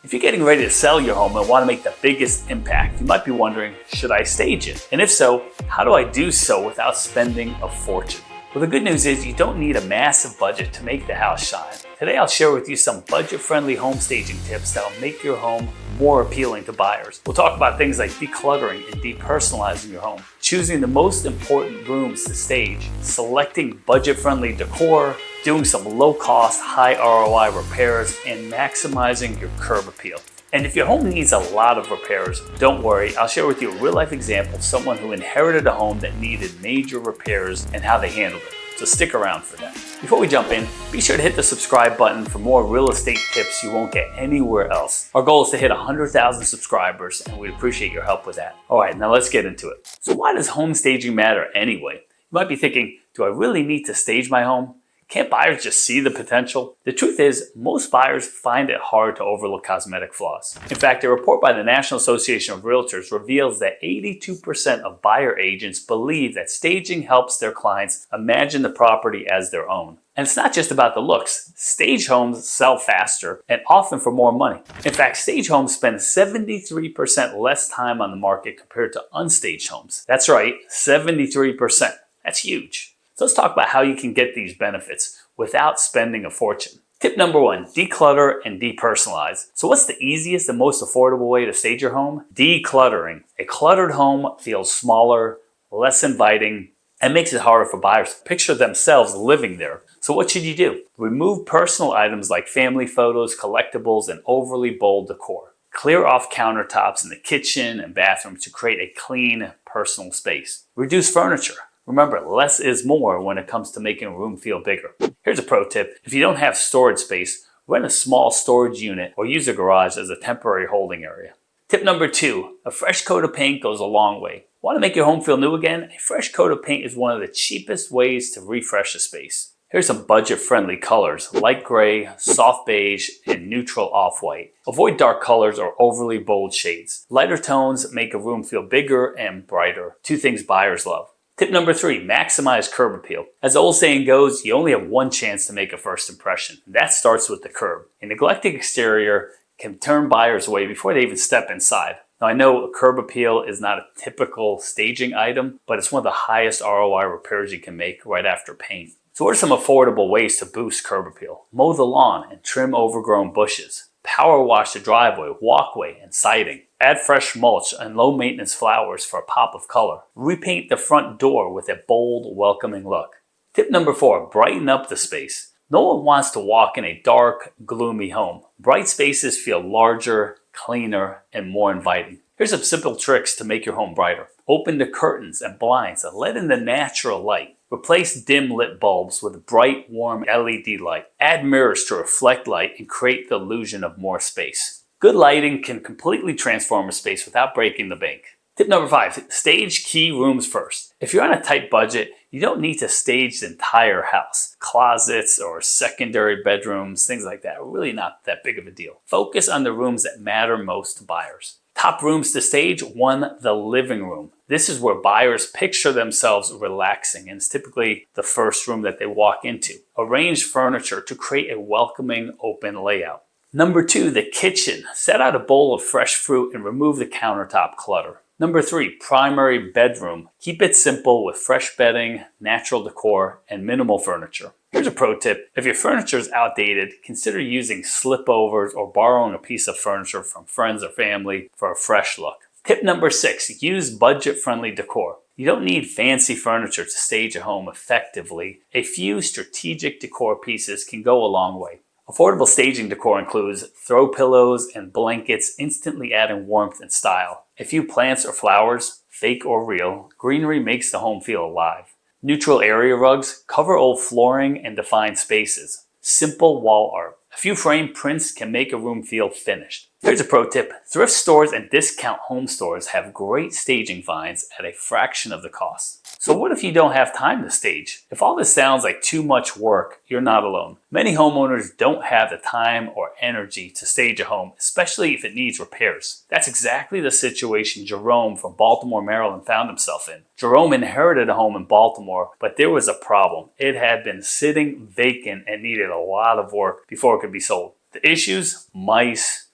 If you're getting ready to sell your home and want to make the biggest impact, you might be wondering, should I stage it? And if so, how do I do so without spending a fortune? Well, the good news is you don't need a massive budget to make the house shine. Today I'll share with you some budget-friendly home staging tips that'll make your home more appealing to buyers. We'll talk about things like decluttering and depersonalizing your home, choosing the most important rooms to stage, selecting budget-friendly decor, doing some low-cost, high ROI repairs, and maximizing your curb appeal. And if your home needs a lot of repairs, don't worry, I'll share with you a real-life example of someone who inherited a home that needed major repairs and how they handled it. So stick around for that. Before we jump in, be sure to hit the subscribe button for more real estate tips you won't get anywhere else. Our goal is to hit 100,000 subscribers, and we'd appreciate your help with that. All right, now let's get into it. So why does home staging matter anyway? You might be thinking, do I really need to stage my home? Can't buyers just see the potential? The truth is, most buyers find it hard to overlook cosmetic flaws. In fact, a report by the National Association of Realtors reveals that 82% of buyer agents believe that staging helps their clients imagine the property as their own. And it's not just about the looks. Stage homes sell faster and often for more money. In fact, stage homes spend 73% less time on the market compared to unstaged homes. That's right, 73%. That's huge. So let's talk about how you can get these benefits without spending a fortune. Tip number 1, declutter and depersonalize. So what's the easiest and most affordable way to stage your home? Decluttering. A cluttered home feels smaller, less inviting, and makes it harder for buyers to picture themselves living there. So what should you do? Remove personal items like family photos, collectibles, and overly bold decor. Clear off countertops in the kitchen and bathroom to create a clean, personal space. Reduce furniture. Remember, less is more when it comes to making a room feel bigger. Here's a pro tip. If you don't have storage space, rent a small storage unit or use a garage as a temporary holding area. Tip number 2, a fresh coat of paint goes a long way. Want to make your home feel new again? A fresh coat of paint is one of the cheapest ways to refresh a space. Here's some budget-friendly colors: light gray, soft beige, and neutral off-white. Avoid dark colors or overly bold shades. Lighter tones make a room feel bigger and brighter, two things buyers love. Tip number 3, maximize curb appeal. As the old saying goes, you only have one chance to make a first impression. That starts with the curb. A neglected exterior can turn buyers away before they even step inside. Now I know curb appeal is not a typical staging item, but it's one of the highest ROI repairs you can make right after paint. So what are some affordable ways to boost curb appeal? Mow the lawn and trim overgrown bushes. Power wash the driveway, walkway, and siding. Add fresh mulch and low maintenance flowers for a pop of color. Repaint the front door with a bold, welcoming look. Tip number 4, brighten up the space. No one wants to walk in a dark, gloomy home. Bright spaces feel larger, cleaner, and more inviting. Here's some simple tricks to make your home brighter. Open the curtains and blinds and let in the natural light. Replace dim lit bulbs with bright, warm LED light. Add mirrors to reflect light and create the illusion of more space. Good lighting can completely transform a space without breaking the bank. Tip number 5, stage key rooms first. If you're on a tight budget, you don't need to stage the entire house. Closets or secondary bedrooms, things like that are really not that big of a deal. Focus on the rooms that matter most to buyers. Top rooms to stage: 1, the living room. This is where buyers picture themselves relaxing, and it's typically the first room that they walk into. Arrange furniture to create a welcoming, open layout. Number 2, the kitchen. Set out a bowl of fresh fruit and remove the countertop clutter. Number 3, primary bedroom. Keep it simple with fresh bedding, natural decor, and minimal furniture. Here's a pro tip. If your furniture is outdated, consider using slipovers or borrowing a piece of furniture from friends or family for a fresh look. Tip number 6, use budget-friendly decor. You don't need fancy furniture to stage a home effectively. A few strategic decor pieces can go a long way. Affordable staging decor includes throw pillows and blankets, instantly adding warmth and style. A few plants or flowers, fake or real. Greenery makes the home feel alive. Neutral area rugs cover old flooring and define spaces. Simple wall art. A few framed prints can make a room feel finished. Here's a pro tip. Thrift stores and discount home stores have great staging finds at a fraction of the cost. So what if you don't have time to stage? If all this sounds like too much work, you're not alone. Many homeowners don't have the time or energy to stage a home, especially if it needs repairs. That's exactly the situation Jerome from Baltimore, Maryland found himself in. Jerome inherited a home in Baltimore, but there was a problem. It had been sitting vacant and needed a lot of work before it could be sold. The issues: mice,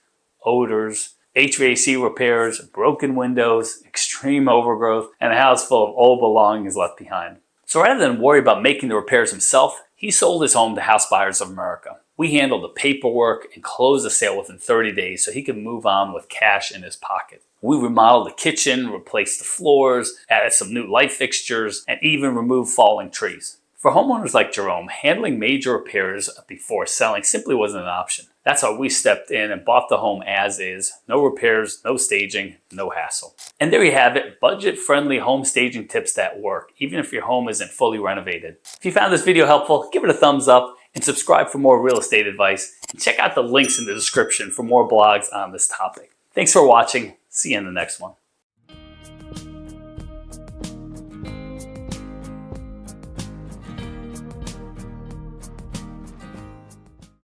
odors, HVAC repairs, broken windows, extreme overgrowth, and a house full of old belongings left behind. So rather than worry about making the repairs himself, he sold his home to House Buyers of America. We handled the paperwork and closed the sale within 30 days so he could move on with cash in his pocket. We remodeled the kitchen, replaced the floors, added some new light fixtures, and even removed falling trees. For homeowners like Jerome, handling major repairs before selling simply wasn't an option. That's why we stepped in and bought the home as is. No repairs, no staging, no hassle. And there you have it, budget-friendly home staging tips that work, even if your home isn't fully renovated. If you found this video helpful, give it a thumbs up and subscribe for more real estate advice. And check out the links in the description for more blogs on this topic. Thanks for watching. See you in the next one.